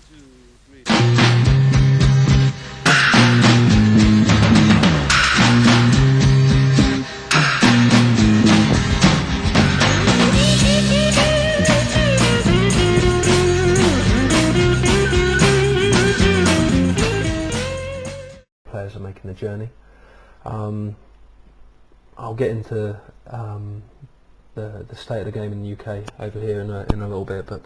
Players are making the journey. I'll get into the state of the game in the UK over here in a little bit, but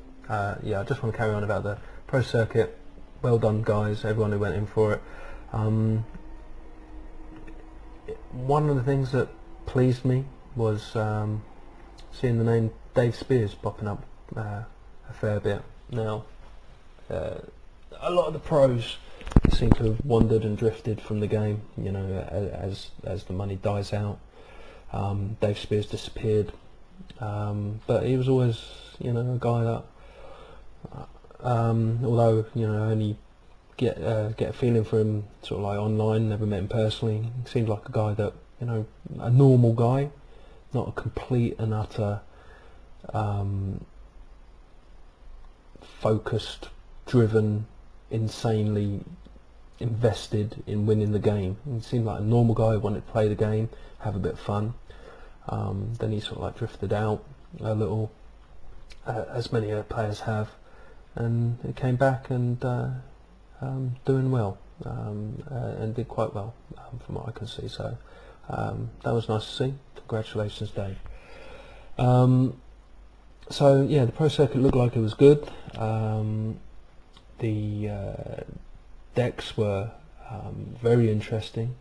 yeah, I just want to carry on about the pro circuit. Well done, guys, everyone who went in for it. One of the things that pleased me was seeing the name Dave Spears popping up a fair bit. Now, a lot of the pros seem to have wandered and drifted from the game, you know, as the money dies out. Dave Spears disappeared, but he was always, you know, a guy that, although, you know, I only get a feeling for him sort of like online, never met him personally, he seemed like a guy that, you know, a normal guy, not a complete and utter focused, driven, insanely invested in winning the game. He seemed like a normal guy who wanted to play the game, have a bit of fun. Then he sort of like drifted out a little, as many players have, and he came back and doing well, and did quite well from what I can see. So that was nice to see. Congratulations, Dave. So yeah, the pro circuit looked like it was good. The decks were very interesting.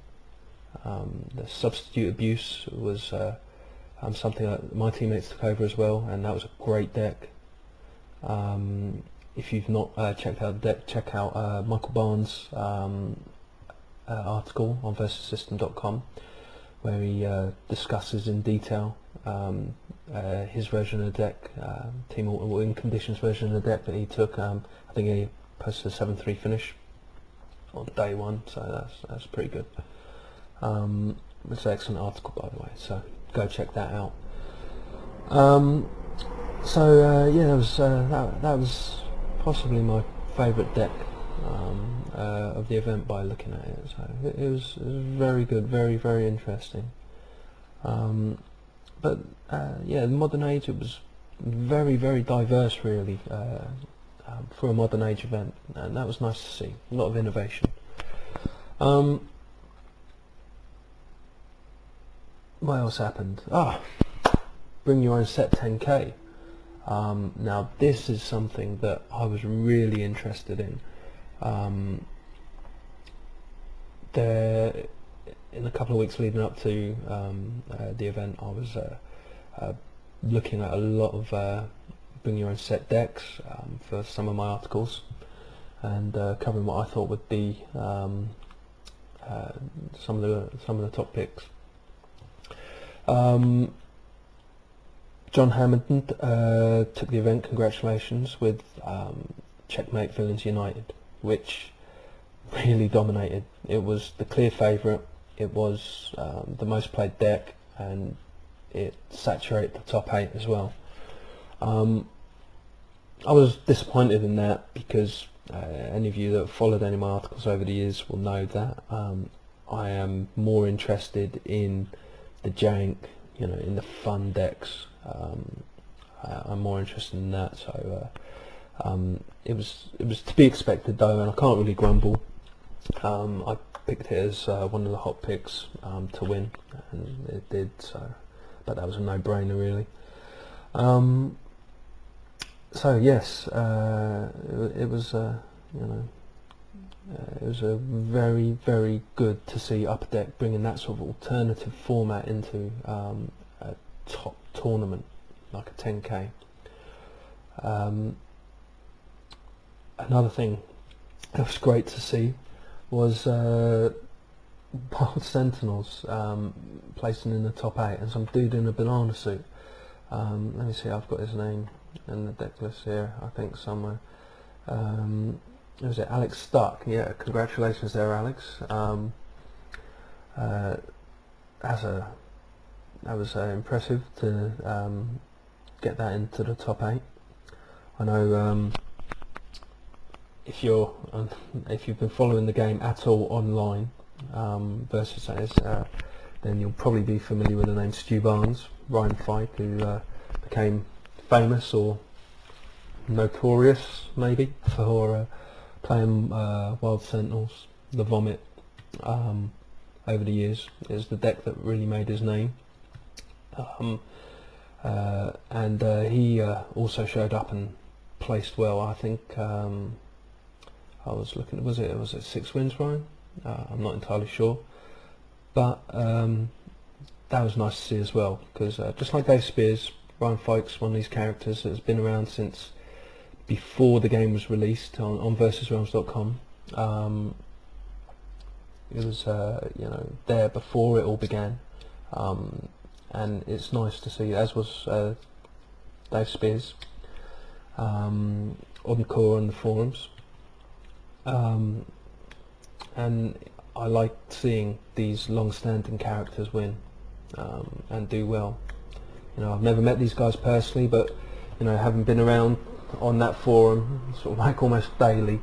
The substitute abuse was something that my teammates took over as well, and that was a great deck. If you've not checked out the deck, check out Michael Barnes' article on versussystem.com, where he discusses in detail his version of the deck, team win conditions version of the deck that he took. I think he posted a 7-3 finish on day one, so that's pretty good. It's an excellent article, by the way, so go check that out. Yeah, that was possibly my favourite deck of the event by looking at it. So it was very good, very interesting. But yeah, the Modern Age, it was very diverse, really, for a Modern Age event, and that was nice to see. A lot of innovation. What else happened? Bring your own set 10k. Now this is something that I was really interested in. In a couple of weeks leading up to the event, I was looking at a lot of bring your own set decks for some of my articles, and covering what I thought would be some of the top picks. John Hammond took the event, congratulations, with Checkmate Villains United, which really dominated. It was the clear favourite, it was the most played deck, and it saturated the top 8 as well. I was disappointed in that, because any of you that have followed any of my articles over the years will know that I am more interested in the jank, you know, in the fun decks. I'm more interested in that, so it was to be expected though, and I can't really grumble. I picked it as one of the hot picks to win, and it did, so, but that was a no-brainer really. So yes, it was you know, it was a very good to see Upperdeck bringing that sort of alternative format into a top tournament like a 10k. Another thing that was great to see was Wild Sentinels placing in the top 8, and some dude in a banana suit. Let me see, I've got his name in the deck list here, I think somewhere. Was it Alex Stuck? Yeah, congratulations there, Alex. That was impressive to get that into the top 8. I know if you've been following the game at all online, versus that is, then you'll probably be familiar with the name Stu Barnes, Ryan Fyke, who became famous or notorious maybe for playing Wild Sentinels, the Vomit, over the years. Is the deck that really made his name. And he also showed up and placed well. I think I was looking. Was it 6 wins, Ryan? I'm not entirely sure, but that was nice to see as well, because just like Dave Spears, Ryan Fyke's one of these characters that has been around since before the game was released on versusrealms.com. It was there before it all began, and it's nice to see, as was Dave Spears, on the forums, and I like seeing these long-standing characters win and do well. I've never met these guys personally, but having been around on that forum sort of like almost daily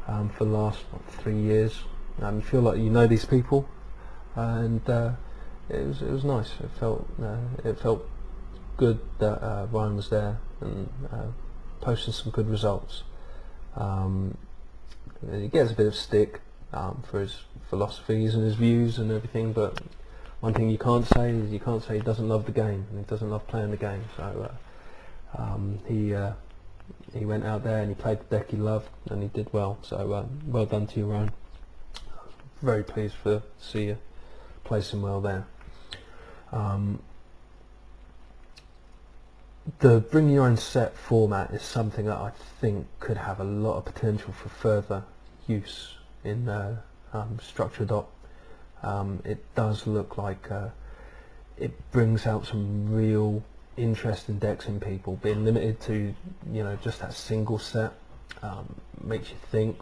for the last 3 years, you feel like you know these people, and it was nice. It felt good that Ryan was there and posting some good results. He gets a bit of stick for his philosophies and his views and everything, but one thing you can't say is he doesn't love the game and he doesn't love playing the game. So he went out there and he played the deck he loved and he did well. So well done to you, Ryan. Very pleased to see you placing well there. The bring your own set format is something that I think could have a lot of potential for further use in Structured Op. It does look like it brings out some real interesting decks in people. Being limited to just that single set makes you think.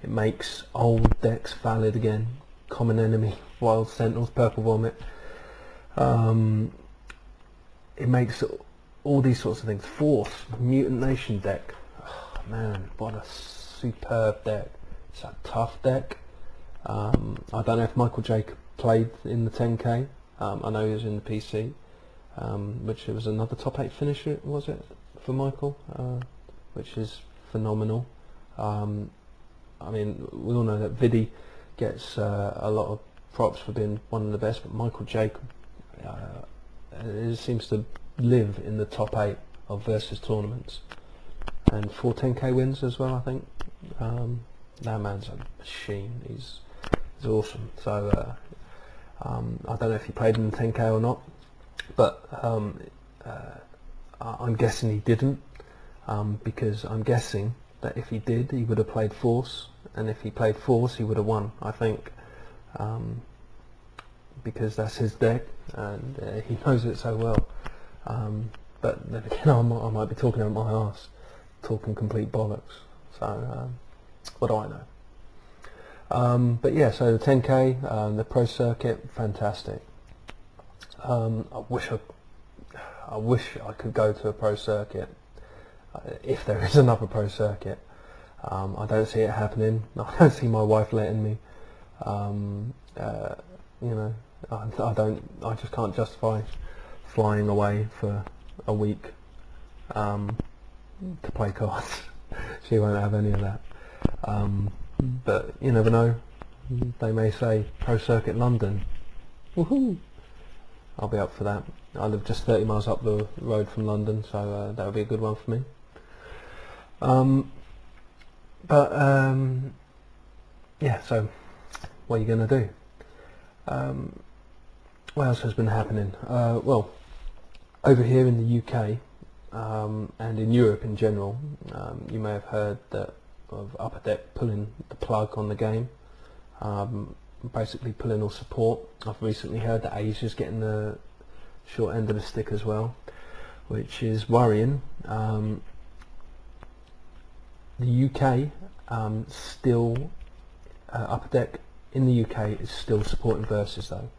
It makes old decks valid again. Common Enemy, Wild Sentinels, Purple Vomit. It makes all these sorts of things. Fourth, Mutant Nation deck. Oh, man, what a superb deck. It's a tough deck. I don't know if Michael Jacob played in the 10k. I know he was in the PC, which was another top 8 finisher, was it, for Michael, which is phenomenal. I mean, we all know that Vidi gets a lot of props for being one of the best, but Michael Jacob seems to live in the top 8 of Versus tournaments, and 4 10k wins as well, I think. That man's a machine. He's awesome. So I don't know if he played in the 10k or not, but I'm guessing he didn't, because I'm guessing that if he did, he would have played Force, and if he played Force, he would have won, I think, because that's his deck, and he knows it so well. But then again, I might be talking out my arse, talking complete bollocks. So what do I know? But yeah, so the 10k, the pro circuit, fantastic. I wish I could go to a pro circuit, if there is another pro circuit. I don't see it happening. I don't see my wife letting me. I just can't justify flying away for a week to play cards. She won't have any of that. But you never know. They may say Pro Circuit London. Woohoo! I'll be up for that. I live just 30 miles up the road from London, so that would be a good one for me. Yeah, so what are you going to do? What else has been happening? Well, over here in the UK and in Europe in general, you may have heard of Upperdeck pulling the plug on the game, basically pulling all support. I've recently heard that Asia's getting the short end of the stick as well, which is worrying. The UK still, Upperdeck in the UK is still supporting Versus though.